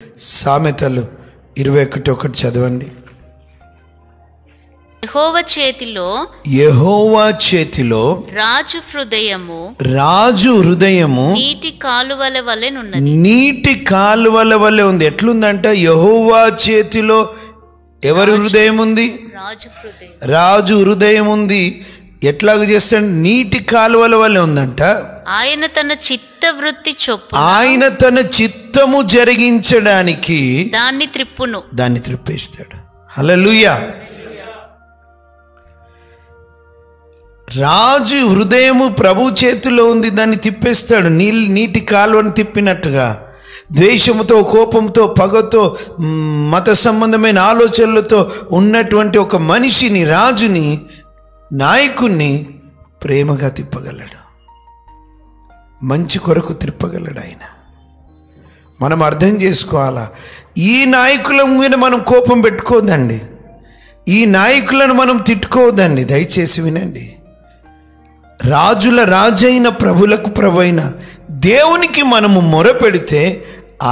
సామెతలు 21:1 చదవండి. యెహోవా చేతిలో రాజు హృదయము నీటి కాలువల వలె ఉంది. ఎట్లుందంట? యెహోవా చేతిలో ఎవరి హృదయం ఉంది? రాజు హృదయం ఉంది. ఎట్లాగ చేస్తాడు? నీటి కాలువల వలె ఉందంట. ఆయన తన చిత్తము జరిగించడానికి దాన్ని త్రిప్పేస్తాడు. హల్లెలూయా. రాజు హృదయము ప్రభు చేతిలో ఉంది, దాన్ని తిప్పేస్తాడు. నీటి కాలువను తిప్పినట్టుగా ద్వేషముతో, కోపంతో, పగతో, మత సంబంధమైన ఆలోచనలతో ఉన్నటువంటి ఒక మనిషిని, రాజుని, నాయకుణ్ణి ప్రేమగా తిప్పగలడు. మంచి కొరకు తిప్పగలడు ఆయన. మనం అర్థం చేసుకోవాలా? ఈ నాయకుల మీద మనం కోపం పెట్టుకోవద్దండి. ఈ నాయకులను మనం తిట్టుకోవద్దండి. దయచేసి వినండి. రాజుల రాజైన, ప్రభులకు ప్రభువైన దేవునికి మనము మొరపెడితే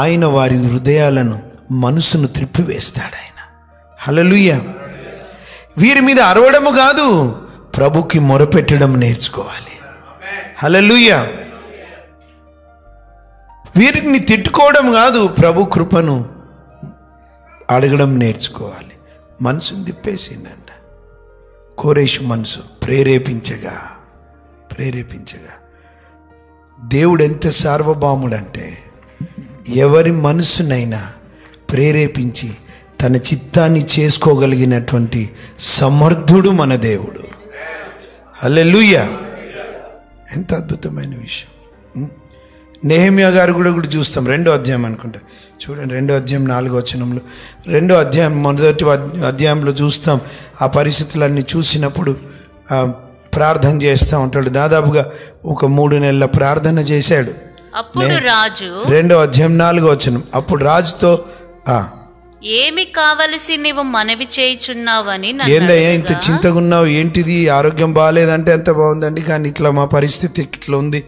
ఆయన వారి హృదయాలను, మనసును త్రిప్పివేస్తాడు ఆయన. హల్లెలూయా. వీరి మీద అరవడము కాదు, ప్రభుకి మొరపెట్టడం నేర్చుకోవాలి. హల్లెలూయా. వీరిని తిట్టుకోవడం కాదు, ప్రభు కృపను అడగడం నేర్చుకోవాలి. మనసును తిప్పేసిందంట. కోరేషు మనసు ప్రేరేపించగా దేవుడు ఎంత సార్వభౌముడంటే ఎవరి మనసునైనా ప్రేరేపించి తన చిత్తాన్ని చేసుకోగలిగినటువంటి సమర్థుడు మన దేవుడు. హల్లెలూయా. ఎంత అద్భుతమైన విషయం. నెహెమ్యా గారు కూడా చూస్తాం. 2వ అధ్యాయం అనుకుంటా, చూడండి. 2వ అధ్యాయం 4వ వచనంలో, 2వ అధ్యాయం మొదటి అధ్యాయంలో చూస్తాం. ఆ పరిస్థితులన్నీ చూసినప్పుడు ప్రార్థన చేస్తూ ఉంటాడు. దాదాపుగా ఒక 3 నెలల ప్రార్థన చేశాడు. అప్పుడు రాజు, 2వ అధ్యాయం 4వ వచనం, అప్పుడు రాజుతో ఏమి కావలసి నీవు మనవి చేయుచున్నావని, ఏందయ్యా ఇంత చింతగా ఉన్నావు, ఏంటిది, ఆరోగ్యం బాగాలేదంటే ఎంత బాగుందండి, కానీ ఇట్లా మా పరిస్థితి ఇట్లా ఉంది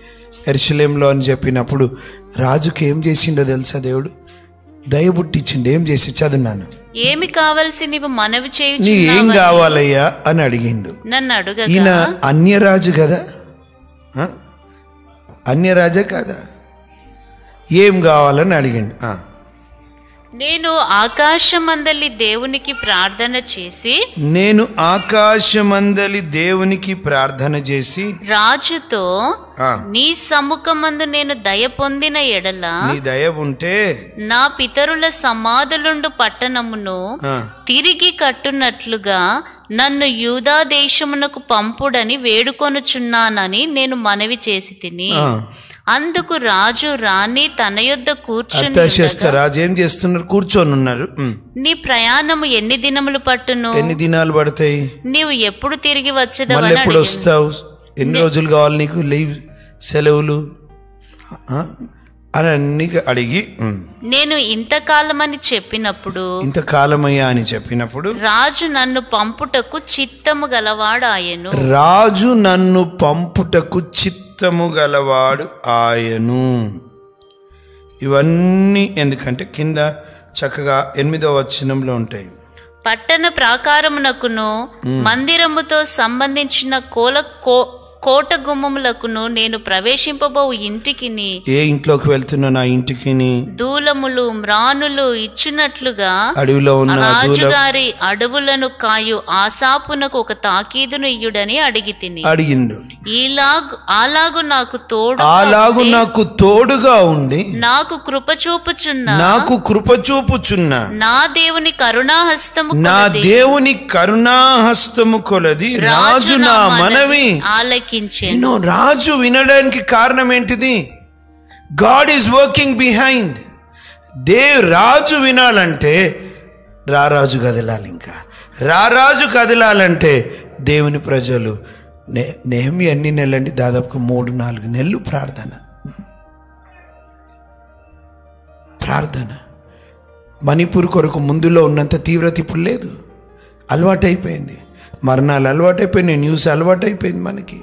యెరూషలేములో అని చెప్పినప్పుడు రాజుకి ఏం చేసిండో తెలుసా? దేవుడు దయబుట్టించిండు. ఏం చేసి చదువున్నాను. ఏమి కావలసి నీవు మనవి చేయుచున్నావని, ఏం కావాలయ్యా అని అడిగిండు. నన్ను అడుగగా, ఈయన అన్యరాజు కదా, అన్యరాజా కదా, ఏం కావాలని అడిగిండు. నేను ఆకాశమందలి దేవునికి ప్రార్థన చేసి రాజుతో, నీ సముఖమందు నేను దయ పొందిన ఎడల, నీ దయ ఉంటే నా పితరుల సమాధులుండు పట్టణమును తిరిగి కట్టునట్లుగా నన్ను యూదా దేశమునకు పంపుడని వేడుకొనుచున్నానని నేను మనవి చేసి తిని. అందుకు రాజు రాణి తన యొద్ద కూర్చొని, రాజు ఏం చేస్తున్నారు? కూర్చొని ఉన్నారు. నీ ప్రయాణము ఎన్ని దినములు పట్టును? ఎన్ని దినాలు పడతాయి? నీవు ఎప్పుడు తిరిగి వచ్చేదవు? ఎప్పుడు వస్తావు? ఎన్ని రోజులు కావాలి నీకు లీవ్, సెలవులు అని అన్ని అడిగి, నేను ఇంతకాలమని చెప్పినప్పుడు, ఇంతకాలమయ్యా అని చెప్పినప్పుడు, రాజు నన్ను పంపుటకు చిత్తము గలవాడాయను. రాజు నన్ను పంపుటకు చిత్తము గలవాడు ఆయను. ఇవన్నీ ఎందుకంటే కింద చక్కగా 8వ వచనంలో ఉంటాయి. పట్టణ ప్రాకారమునకును మందిరముతో సంబంధించిన కోట గుమ్మములకును నేను ప్రవేశింపబో ఇంటికిని, ఏ ఇంట్లోకి వెళ్తున్నా నా ఇంటికిని, దూలములు మ్రానులు ఇచ్చినట్లుగా అడవిలో ఉన్న రాజుగారి అడవులను కాయు ఆసాపునకు ఒక తాకీదును ఇయ్యుడని అడిగిండు. అలాగు నాకు తోడుగా ఉండి నాకు కృప చూపుచున్న నా దేవుని కరుణాహస్తము కొలది రాజు నా మనవి ఆలకించెను. రాజు వినడానికి కారణం ఏంటిది? God is working behind. రాజు వినాలంటే రారాజు కదలాలి. ఇంకా రారాజు కదలాలంటే దేవుని ప్రజలు నెహెమ్యా ఎన్ని నెలలండి? దాదాపుగా 3-4 నెలలు ప్రార్థన. మణిపూర్ కొరకు ముందులో ఉన్నంత తీవ్రత ఇప్పుడు లేదు. అలవాటైపోయింది. మరణాలు అలవాటైపోయినాయి, న్యూస్ అలవాటైపోయింది మనకి.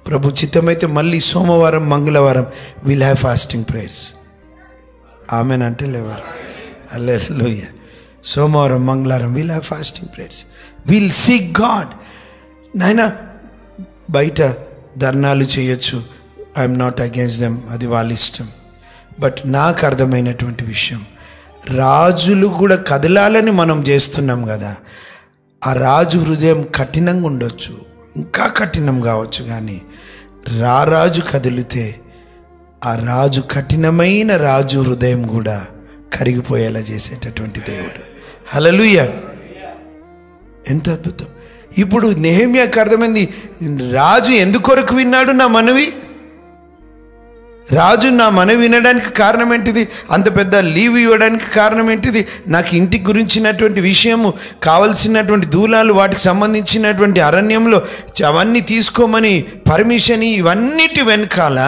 ప్రభు చిత్తమైతే మళ్ళీ సోమవారం, మంగళవారం will have fasting prayers. Amen అంటే లేవారు. హల్లెలూయా. సోమవారం మంగళవారం we'll have fasting prayers, we'll seek God. నాయన బయట ధర్నాలు చేయొచ్చు, ఐఎమ్ నాట్ అగేన్స్ట్ దెమ్, అది వాళ్ళ ఇష్టం. బట్ నాకు అర్థమైనటువంటి విషయం, రాజులు కూడా కదలాలని మనం చేస్తున్నాం కదా, ఆ రాజు హృదయం కఠినంగా ఉండొచ్చు, ఇంకా కఠినం కావచ్చు, కానీ రాజు కదిలితే ఆ రాజు కఠినమైన రాజు హృదయం కూడా కరిగిపోయేలా చేసేటటువంటి దేవుడు. హల్లెలూయా. ఎంత అద్భుతం. ఇప్పుడు నెహెమ్యాకు అర్థమైంది, రాజు ఎందుకొరకు విన్నాడు నా మనవి. రాజు నా మనవి వినడానికి కారణం ఏంటిది, అంత పెద్ద లీవ్ ఇవ్వడానికి కారణం ఏంటిది, నాకు ఇంటి గురించినటువంటి విషయము, కావలసినటువంటి దూలాలు, వాటికి సంబంధించినటువంటి అరణ్యంలో అవన్నీ తీసుకోమని పర్మిషన్, ఇవన్నిటి వెనకాల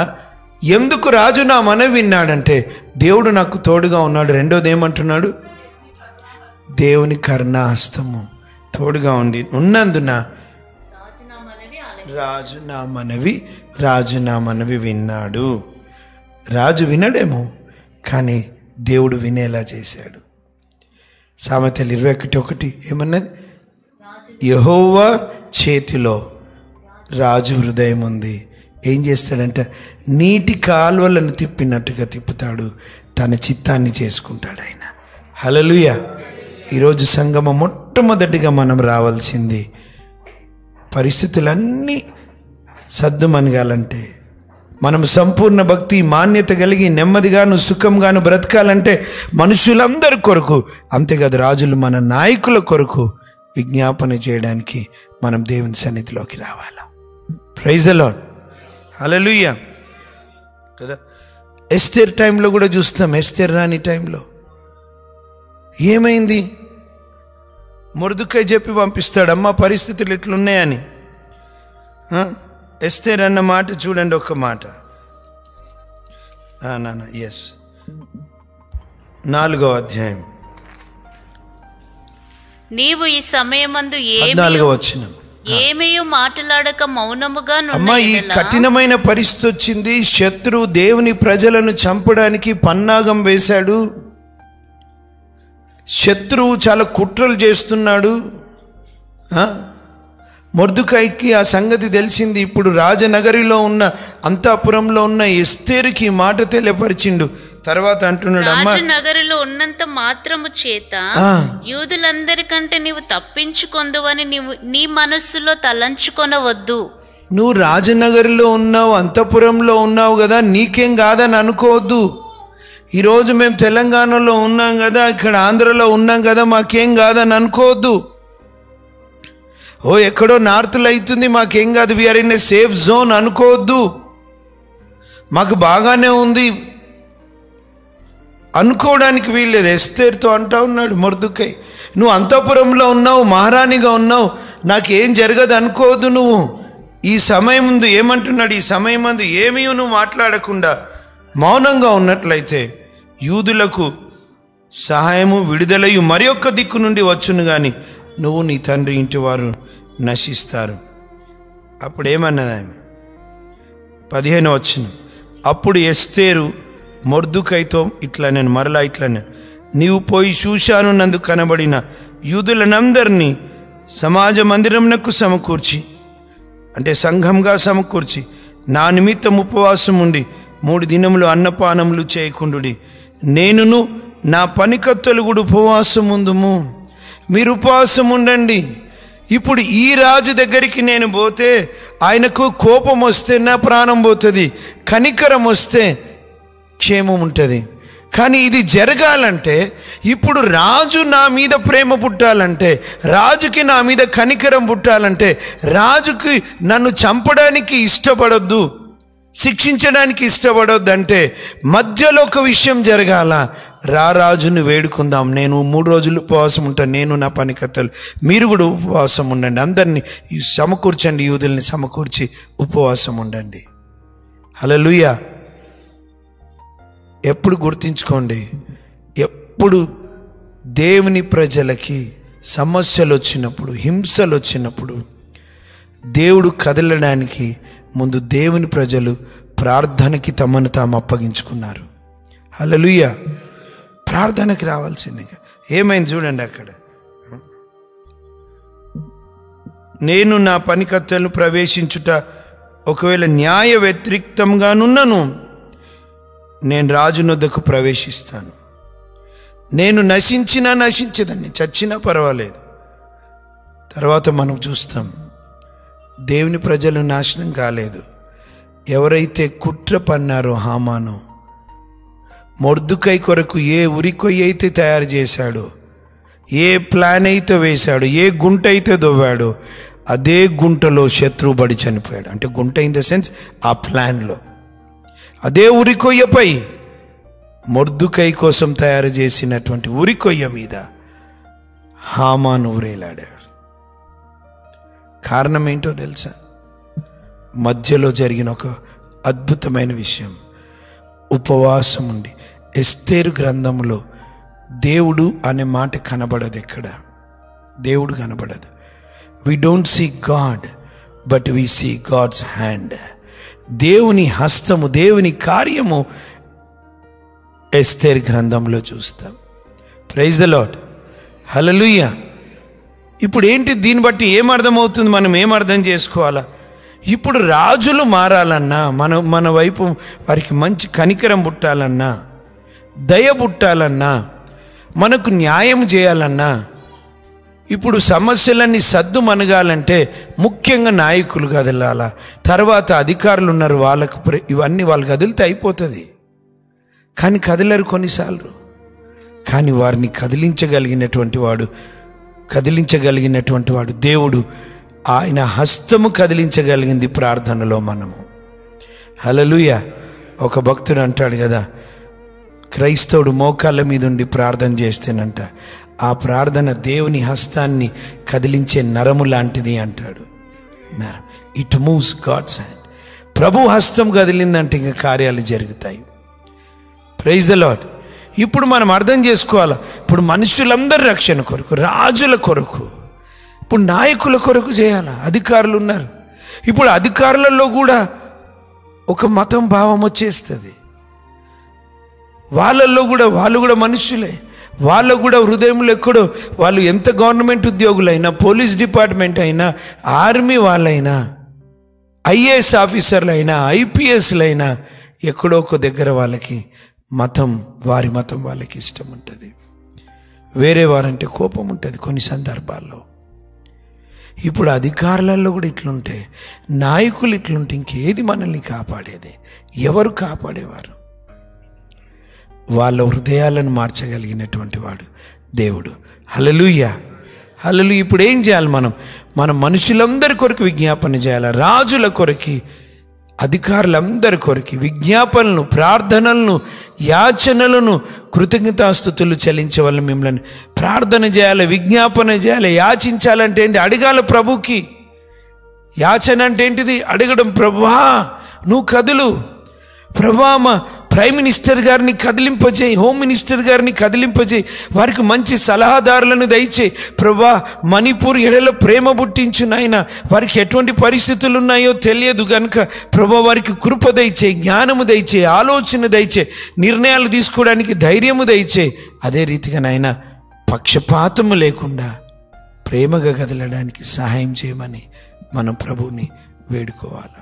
ఎందుకు రాజు నా మనవి విన్నాడంటే దేవుడు నాకు తోడుగా ఉన్నాడు. రెండోది ఏమంటున్నాడు, దేవుని కరుణాహస్తము తోడుగా ఉన్నందున రాజు నా మనవి విన్నాడు. రాజు వినడేమో, కానీ దేవుడు వినేలా చేశాడు. సామెతలు 21:1 ఏమన్నది, యెహోవా చేతిలో రాజు హృదయం ఉంది. ఏం చేస్తాడంటే నీటి కాలువలను తిప్పినట్టుగా తిప్పుతాడు, తన చిత్తాన్ని చేసుకుంటాడు ఆయన. హల్లెలూయా. ఈరోజు సంగమం మొట్టమొదటిగా మనం రావాల్సింది, పరిస్థితులన్నీ సద్దుమనగాలంటే, మనం సంపూర్ణ భక్తి మాన్యత కలిగి నెమ్మదిగాను సుఖంగాను బ్రతకాలంటే మనుషులందరి కొరకు, అంతేకాదు రాజులు మన నాయకుల కొరకు విజ్ఞాపన చేయడానికి మనం దేవుని సన్నిధిలోకి రావాలి. Praise the lord. హల్లెలూయా కదా. ఎస్తేర్ టైంలో కూడా చూస్తాం, ఎస్తేర్ రాణి టైంలో ఏమైంది, మొర్దుకై చెప్పి పంపిస్తాడు, అమ్మ పరిస్థితులు ఎట్లున్నాయని. ఎస్తేర్ అన్న మాట చూడండి, ఒక్క మాట. ఎస్ 4వ అధ్యాయం నీవు ఈ సమయమందు 14వ వచనం, ఏమేయో మాట్లాడక మౌనముగా అమ్మా ఈ కఠినమైన పరిస్థితి వచ్చింది, శత్రువు దేవుని ప్రజలను చంపడానికి పన్నాగం వేశాడు, శత్రువు చాలా కుట్రలు చేస్తున్నాడు. మొర్దుకైకి ఆ సంగతి తెలిసింది. ఇప్పుడు రాజనగరిలో ఉన్న అంతఃపురంలో ఉన్న ఎస్తేరుకి మాట తెలియపరిచిండు. తర్వాత అంటున్నాడు, రాజనగరిలో ఉన్నంత మాత్రము చేత యూదులందరికంటే నీవు తప్పించుకొందువని నీ మనస్సులో తలంచుకొనవద్దు. నువ్వు రాజనగరిలో ఉన్నావు, అంతఃపురంలో ఉన్నావు కదా, నీకేం కాదని అనుకోవద్దు. ఈరోజు మేము తెలంగాణలో ఉన్నాం కదా, ఇక్కడ ఆంధ్రలో ఉన్నాం కదా, మాకేం కాదని అనుకోవద్దు. ఓ ఎక్కడో నార్త్లో అవుతుంది, మాకేం కాదు, we are in a safe zone అనుకోవద్దు. మాకు బాగానే ఉంది అనుకోవడానికి వీల్లేదు. ఎస్తేర్తో అంటా ఉన్నాడు మొర్దుకై, నువ్వు అంతఃపురంలో ఉన్నావు, మహారాణిగా ఉన్నావు, నాకేం జరగదు అనుకోవద్దు. నువ్వు ఈ సమయం ముందు ఏమంటున్నాడు, ఈ సమయం ముందు ఏమీ నువ్వు మాట్లాడకుండా మౌనంగా ఉన్నట్లయితే యూదులకు సహాయము విడుదలయు మరి ఒక్క దిక్కు నుండి వచ్చును కానీ నువ్వు నీ తండ్రి ఇంటి వారు నశిస్తారు. అప్పుడు ఏమన్నది ఆమె, 15వ వచనం, అప్పుడు ఎస్తేరు మొర్దుకైతో నేను మరలా ఇట్లా, నీవు పోయి షూషాను నందు కనబడిన యూదులనందరినీ సమాజ మందిరమునకు సమకూర్చి, అంటే సంఘంగా సమకూర్చి, నా నిమిత్తం ఉపవాసం ఉండి 3 దినములు అన్నపానములు చేయకుండుడి, నేనును నా పనికత్తెలు కూడా ఉపవాసం ఉందుము. మీరు ఉపవాసం ఉండండి. ఇప్పుడు ఈ రాజు దగ్గరికి నేను పోతే ఆయనకు కోపం వస్తే నా ప్రాణం పోతుంది, కనికరం వస్తే క్షేమం ఉంటుంది. కానీ ఇది జరగాలంటే, ఇప్పుడు రాజు నా మీద ప్రేమ పుట్టాలంటే, రాజుకి నా మీద కనికరం పుట్టాలంటే, రాజుకి నన్ను చంపడానికి ఇష్టపడొద్దు, శిక్షించడానికి ఇష్టపడొద్దు అంటే మధ్యలో ఒక విషయం జరగాల. రాజుని వేడుకుందాం, నేను 3 రోజులు ఉపవాసం ఉంటాను, నేను నా పనికత్తెలు, మీరు కూడా ఉపవాసం ఉండండి, అందరినీ సమకూర్చండి, యూదుల్ని సమకూర్చి ఉపవాసం ఉండండి. హల్లెలూయా. ఎప్పుడు గుర్తించుకోండి, ఎప్పుడు దేవుని ప్రజలకి సమస్యలు వచ్చినప్పుడు, హింసలు వచ్చినప్పుడు, దేవుడు కదలడానికి ముందు దేవుని ప్రజలు ప్రార్థనకి తమను తాము అప్పగించుకున్నారు. హల్లెలూయా. ప్రార్థనకి రావాల్సిందిగా. ఏమైంది చూడండి అక్కడ, నేను నా పనికత్తెలను ప్రవేశించుట ఒకవేళ న్యాయ వ్యతిరేక్తంగానున్నను నేను రాజునొద్దకు ప్రవేశిస్తాను. నేను నశించేదాన్ని, చచ్చినా పర్వాలేదు. తర్వాత మనం చూస్తాం దేవుని ప్రజలు నాశనం కాలేదు. ఎవరైతే కుట్ర పన్నారో హామాను, మొర్దుకై కొరకు ఏ ఉరికొయ్య అయితే తయారు చేశాడో, ఏ ప్లాన్ అయితే వేశాడో, ఏ గుంట అయితే దొవ్వాడో, అదే గుంటలో శత్రువు పడి చనిపోయాడు. అంటే గుంట ఇన్ ద సెన్స్ ఆ ప్లాన్లో, అదే ఉరికొయ్యపై మొర్దుకై కోసం తయారు చేసినటువంటి ఉరికొయ్య మీద హామాను ఊరేలాడాడు. కారణం ఏంటో తెలుసా? మధ్యలో జరిగిన ఒక అద్భుతమైన విషయం. ఉపవాసం ఉండి, ఎస్తేరు గ్రంథంలో దేవుడు అనే మాట కనబడదు. ఎక్కడ దేవుడు కనబడదు. We don't see God, but we see God's hand. దేవుని హస్తము, దేవుని కార్యము ఎస్తేరు గ్రంథంలో చూస్తాం. Praise the Lord, hallelujah. ఇప్పుడు ఏంటి, దీన్ని బట్టి ఏమర్థమవుతుంది, మనం ఏమర్థం చేసుకోవాలా? ఇప్పుడు రాజులు మారాలన్నా, మన వైపు వారికి మంచి కనికరం పుట్టాలన్నా, దయ పుట్టాలన్నా, మనకు న్యాయం చేయాలన్నా, ఇప్పుడు సమస్యలన్నీ సద్దు మనగాలంటే ముఖ్యంగా నాయకులు కదలాలా, తర్వాత అధికారులు ఉన్నారు, వాళ్ళకు ఇవన్నీ వాళ్ళు కదిలితే అయిపోతుంది. కానీ కదలరు కొన్నిసార్లు. కానీ వారిని కదిలించగలిగినటువంటి వాడు దేవుడు. ఆయన హస్తము కదిలించగలిగింది ప్రార్థనలో మనము. హల్లెలూయా. ఒక భక్తుడు అంటాడు కదా, క్రైస్తవుడు మోకాళ్ళ మీద ఉండి ప్రార్థన చేస్తేనంట ఆ ప్రార్థన దేవుని హస్తాన్ని కదిలించే నరము లాంటిది అంటాడు. It moves God's hand. ప్రభు హస్తం కదిలిందంటే ఇంకా కార్యాలు జరుగుతాయి. Praise the Lord. ఇప్పుడు మనం అర్థం చేసుకోవాలా, ఇప్పుడు మనుషులందరి రక్షణ కొరకు, రాజుల కొరకు, ఇప్పుడు నాయకుల కొరకు చేయాలా. అధికారులు ఉన్నారు, ఇప్పుడు అధికారులలో కూడా ఒక మతం భావం వచ్చేస్తుంది. వాళ్ళు కూడా మనుషులే. వాళ్ళు కూడా హృదయంలో ఎక్కడో, వాళ్ళు ఎంత గవర్నమెంట్ ఉద్యోగులైనా, పోలీస్ డిపార్ట్మెంట్ అయినా, ఆర్మీ వాళ్ళైనా, ఐఏఎస్ ఆఫీసర్లు అయినా, ఐపీఎస్లైనా, ఎక్కడో ఒక దగ్గర వాళ్ళకి వారి మతం వాళ్ళకి ఇష్టం ఉంటుంది. వేరే వారంటే కోపం ఉంటుంది కొన్ని సందర్భాల్లో. ఇప్పుడు అధికారులలో కూడా ఇట్లుంటే, నాయకులు ఇట్లుంటే ఇంకేది మనల్ని కాపాడేది? ఎవరు కాపాడేవారు? వాళ్ళ హృదయాలను మార్చగలిగినటువంటి వాడు దేవుడు. హల్లెలూయా, హల్లెలూయా. ఇప్పుడు ఏం చేయాలి? మనం మనుషులందరి కొరకు విజ్ఞాపన చేయాలి. రాజుల కొరకి, అధికారులందరి కొరకు విజ్ఞాపనలను, ప్రార్థనలను, యాచనలను, కృతజ్ఞతాస్తుతులు చెల్లించే వాళ్ళు మిమ్మల్ని ప్రార్థన చేయాలి, విజ్ఞాపన చేయాలి. యాచించాలంటే ఏంటి? అడగాల ప్రభుకి. యాచన అంటే ఏంటిది? అడగడం. ప్రభువా నువ్వు కదులు, ప్రభువా మా ప్రైమ్ మినిస్టర్ గారిని కదిలింపజేయి, హోమ్ మినిస్టర్ గారిని కదిలింపజేయి, వారికి మంచి సలహాదారులను దయచేయి. ప్రభువా మణిపూర్ ఎడల ప్రేమ పుట్టించు నాయన, వారికి ఎటువంటి పరిస్థితులు ఉన్నాయో తెలియదు కనుక ప్రభువా వారికి కృప దయచేయి, జ్ఞానము దయచేయి, ఆలోచన దయచేయి, నిర్ణయాలు తీసుకోవడానికి ధైర్యము దయచేయి. అదే రీతిగా నాయన పక్షపాతము లేకుండా ప్రేమగా కదలడానికి సహాయం చేయమని మనం ప్రభువుని వేడుకోవాలా.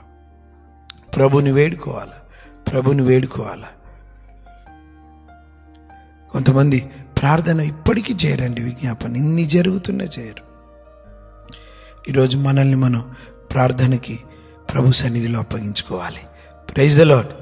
కొంతమంది ప్రార్థన ఇప్పటికీ చేయరండి, విజ్ఞాపన ఇన్ని జరుగుతున్నా చేయరు. ఈరోజు మనల్ని మనం ప్రార్థనకి ప్రభు సన్నిధిలో అప్పగించుకోవాలి. Praise the lord.